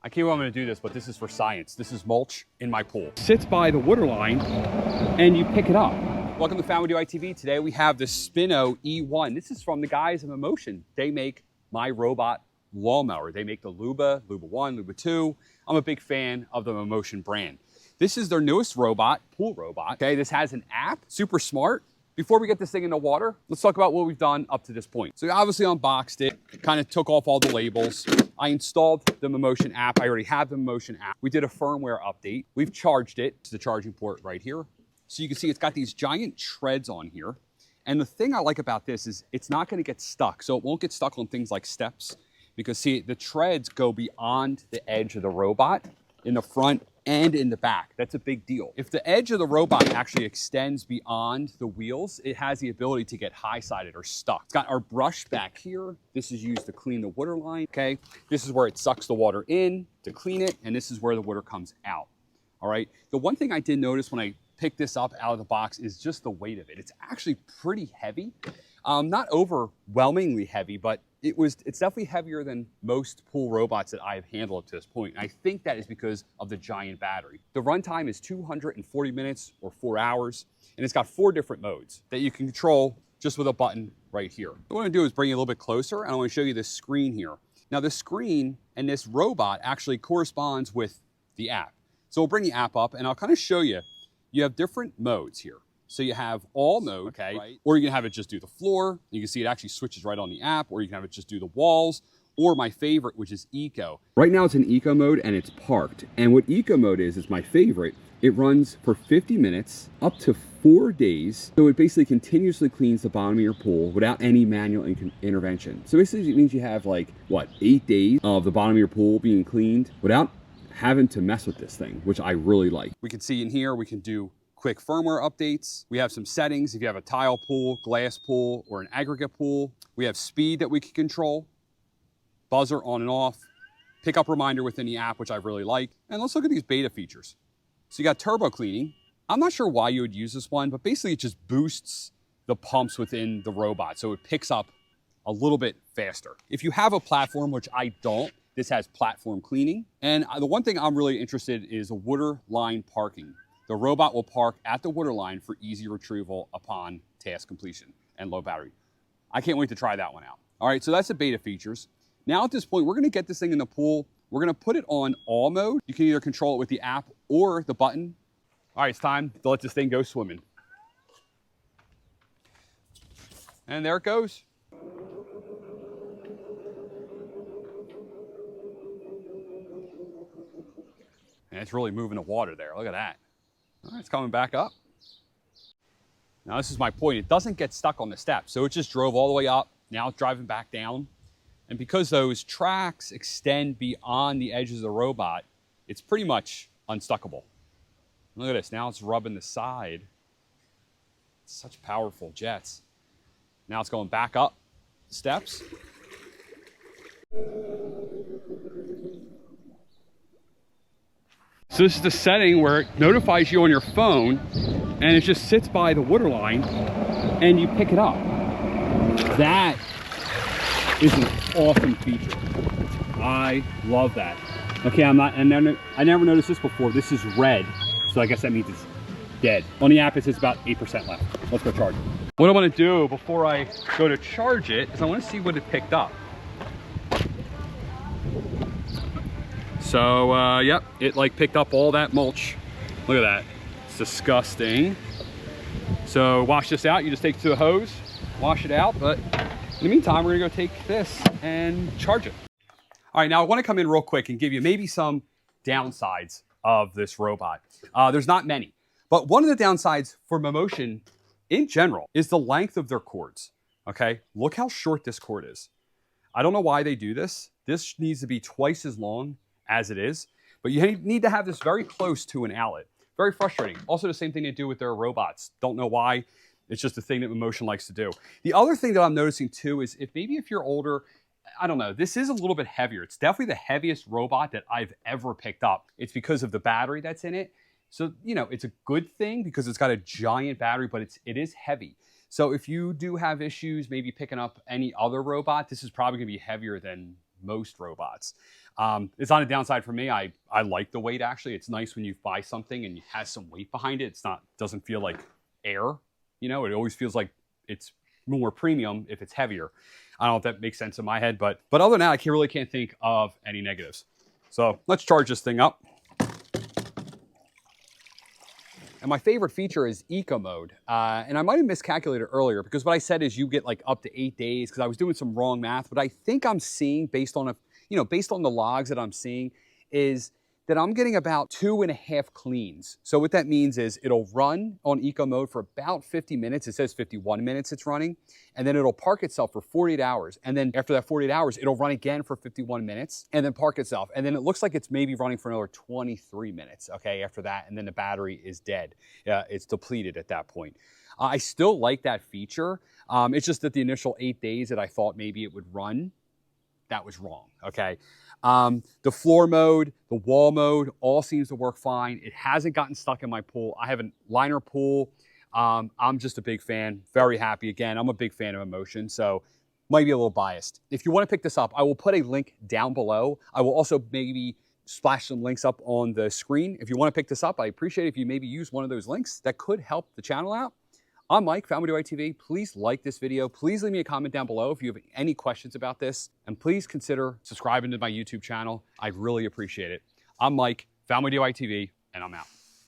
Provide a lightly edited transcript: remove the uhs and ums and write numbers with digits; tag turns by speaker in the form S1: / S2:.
S1: I can't believe I'm gonna do this, but this is for science. This is mulch in my pool. Sits by the waterline and you pick it up. Welcome to Found We Do ITV. Today we have the Spino E1. This is from the guys at Mammotion. They make my robot lawnmower. They make the Luba 1, Luba 2. I'm a big fan of the Mammotion brand. This is their newest robot, pool robot. Okay, this has an app, super smart. Before we get this thing in the water, let's talk about what we've done up to this point. So we obviously unboxed it, kind of took off all the labels. I installed the Mammotion app. I already have the Mammotion app. We did a firmware update. We've charged it to the charging port right here. So you can see it's got these giant treads on here. And the thing I like about this is it's not gonna get stuck. So it won't get stuck on things like steps because see, the treads go beyond the edge of the robot in the front and in the back. That's a big deal. If the edge of the robot actually extends beyond the wheels, it has the ability to get high-sided or stuck. It's got our brush back here. This is used to clean the water line, okay? This is where it sucks the water in to clean it, and this is where the water comes out, all right? The one thing I did notice when I picked this up out of the box is just the weight of it. It's actually pretty heavy. Not overwhelmingly heavy, but it's definitely heavier than most pool robots that I've handled up to this point. And I think that is because of the giant battery. The runtime is 240 minutes or 4 hours, and it's got 4 different modes that you can control just with a button right here. What I'm gonna do is bring you a little bit closer, and I wanna show you this screen here. Now the screen and this robot actually corresponds with the app. So we'll bring the app up, and I'll kind of show you. You have different modes here. So you have all mode, okay? Right. Or you can have it just do the floor. You can see it actually switches right on the app, or you can have it just do the walls, or my favorite, which is eco. Right now it's in eco mode and it's parked. And what eco mode is my favorite. It runs for 50 minutes, up to 4 days. So it basically continuously cleans the bottom of your pool without any manual intervention. So basically it means you have like, what, 8 days of the bottom of your pool being cleaned without having to mess with this thing, which I really like. We can see in here, we can do quick firmware updates. We have some settings if you have a tile pool, glass pool, or an aggregate pool. We have speed that we can control, buzzer on and off, pickup reminder within the app, which I really like. And let's look at these beta features. So you got turbo cleaning. I'm not sure why you would use this one, but basically it just boosts the pumps within the robot. So it picks up a little bit faster. If you have a platform, which I don't, this has platform cleaning. And the one thing I'm really interested in is a water line parking. The robot will park at the water line for easy retrieval upon task completion and low battery. I can't wait to try that one out. All right, so that's the beta features. Now at this point, we're gonna get this thing in the pool. We're gonna put it on all mode. You can either control it with the app or the button. All right, it's time to let this thing go swimming. And there it goes. And it's really moving the water there, look at that. All right, it's coming back up. Now this is my point. It doesn't get stuck on the steps. So it just drove all the way up. Now it's driving back down. And because those tracks extend beyond the edges of the robot, it's pretty much unstuckable. Look at this, now it's rubbing the side. Such powerful jets. Now it's going back up steps. So this is the setting where it notifies you on your phone and it just sits by the water line and you pick it up. That is an awesome feature. I love that. Okay, I never noticed this before. This is red, so I guess that means it's dead. On the app it says about 8% left. Let's go charge it. What I want to do before I go to charge it is I want to see what it picked up. So, yep, it like picked up all that mulch. Look at that, it's disgusting. So wash this out, you just take it to a hose, wash it out, but in the meantime, we're gonna go take this and charge it. All right, now I wanna come in real quick and give you maybe some downsides of this robot. There's not many, but one of the downsides for Mammotion in general is the length of their cords, okay? Look how short this cord is. I don't know why they do this. This needs to be twice as long as it is, but you need to have this very close to an outlet. Very frustrating. Also the same thing they do with their robots. Don't know why, it's just a thing that Mammotion likes to do. The other thing that I'm noticing too is if you're older, I don't know, this is a little bit heavier. It's definitely the heaviest robot that I've ever picked up. It's because of the battery that's in it. So, you know, it's a good thing because it's got a giant battery, but it is heavy. So if you do have issues maybe picking up any other robot, this is probably gonna be heavier than most robots. It's not a downside for me. I like the weight actually. It's nice when you buy something and it has some weight behind it. Doesn't feel like air, you know, it always feels like it's more premium if it's heavier. I don't know if that makes sense in my head, but other than that, I really can't think of any negatives. So let's charge this thing up. And my favorite feature is eco mode. And I might have miscalculated earlier because what I said is you get like up to 8 days because I was doing some wrong math, but I think I'm seeing based on based on the logs that I'm seeing is that I'm getting about 2.5 cleans. So what that means is it'll run on eco mode for about 50 minutes. It says 51 minutes it's running, and then it'll park itself for 48 hours. And then after that 48 hours, it'll run again for 51 minutes and then park itself. And then it looks like it's maybe running for another 23 minutes, okay, after that. And then the battery is dead. It's depleted at that point. I still like that feature. It's just that the initial 8 days that I thought maybe it would run, that was wrong, okay? The floor mode, the wall mode, all seems to work fine. It hasn't gotten stuck in my pool. I have a liner pool. I'm just a big fan, very happy. Again, I'm a big fan of Mammotion, so might be a little biased. If you want to pick this up, I will put a link down below. I will also maybe splash some links up on the screen. If you want to pick this up, I appreciate it if you maybe use one of those links. That could help the channel out. I'm Mike, Family Do ITV. Please like this video. Please leave me a comment down below if you have any questions about this. And please consider subscribing to my YouTube channel. I really appreciate it. I'm Mike, Family Do ITV, and I'm out.